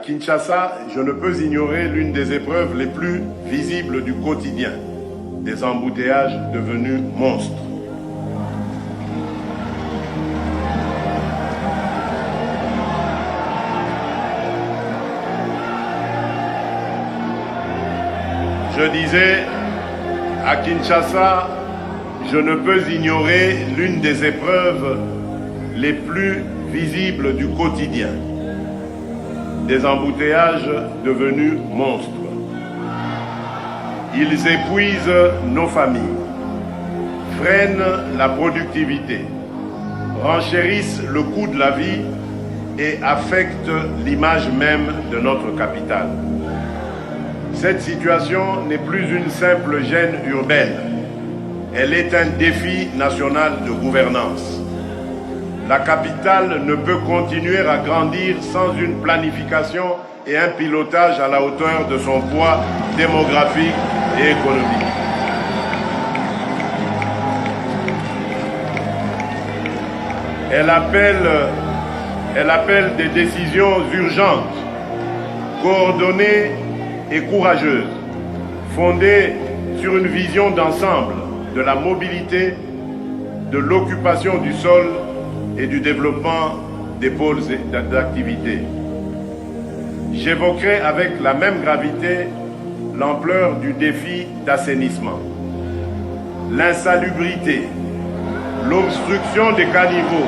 Kinshasa, je ne peux ignorer l'une des épreuves les plus visibles du quotidien, des embouteillages devenus monstres. Je disais, à Kinshasa, je ne peux ignorer l'une des épreuves les plus visibles du quotidien, des embouteillages devenus monstres. Ils épuisent nos familles, freinent la productivité, renchérissent le coût de la vie et affectent l'image même de notre capitale. Cette situation n'est plus une simple gêne urbaine. Elle est un défi national de gouvernance. La capitale ne peut continuer à grandir sans une planification et un pilotage à la hauteur de son poids démographique et économique. Elle appelle des décisions urgentes, coordonnées et courageuse, fondée sur une vision d'ensemble de la mobilité, de l'occupation du sol et du développement des pôles d'activité. J'évoquerai avec la même gravité l'ampleur du défi d'assainissement, l'insalubrité, l'obstruction des caniveaux,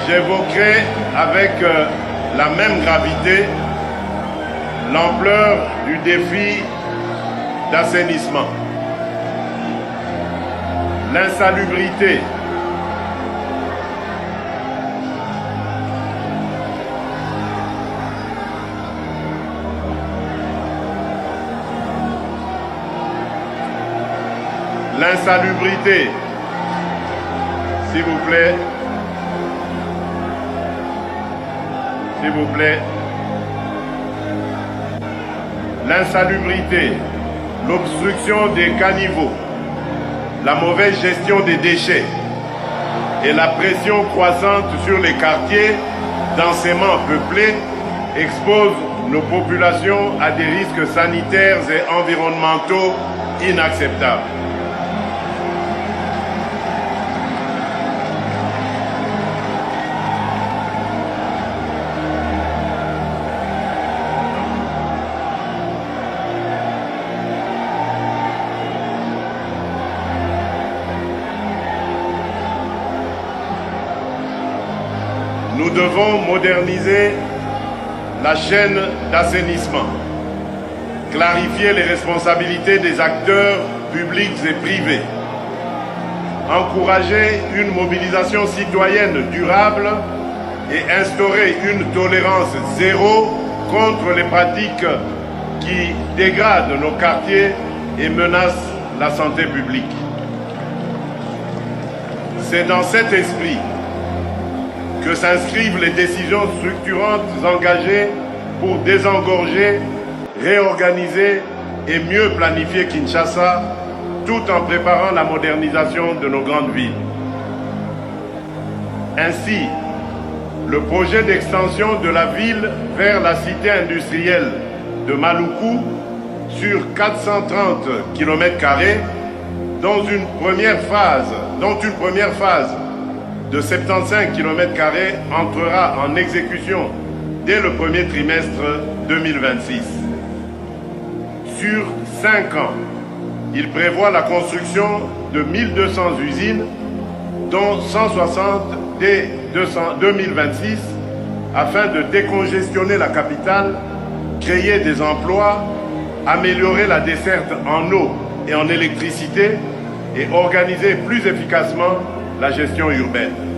J'évoquerai avec la même gravité l'ampleur du défi d'assainissement, l'insalubrité, s'il vous plaît, l'insalubrité, l'obstruction des caniveaux, la mauvaise gestion des déchets et la pression croissante sur les quartiers densément peuplés exposent nos populations à des risques sanitaires et environnementaux inacceptables. Nous devons moderniser la chaîne d'assainissement, clarifier les responsabilités des acteurs publics et privés, encourager une mobilisation citoyenne durable et instaurer une tolérance zéro contre les pratiques qui dégradent nos quartiers et menacent la santé publique. C'est dans cet esprit que s'inscrivent les décisions structurantes engagées pour désengorger, réorganiser et mieux planifier Kinshasa, tout en préparant la modernisation de nos grandes villes. Ainsi, le projet d'extension de la ville vers la cité industrielle de Maluku sur 430 km², dont une première phase de 75 km² entrera en exécution dès le premier trimestre 2026. Sur 5 ans, il prévoit la construction de 1200 usines, dont 160 dès 2026, afin de décongestionner la capitale, créer des emplois, améliorer la desserte en eau et en électricité et organiser plus efficacement la gestion urbaine.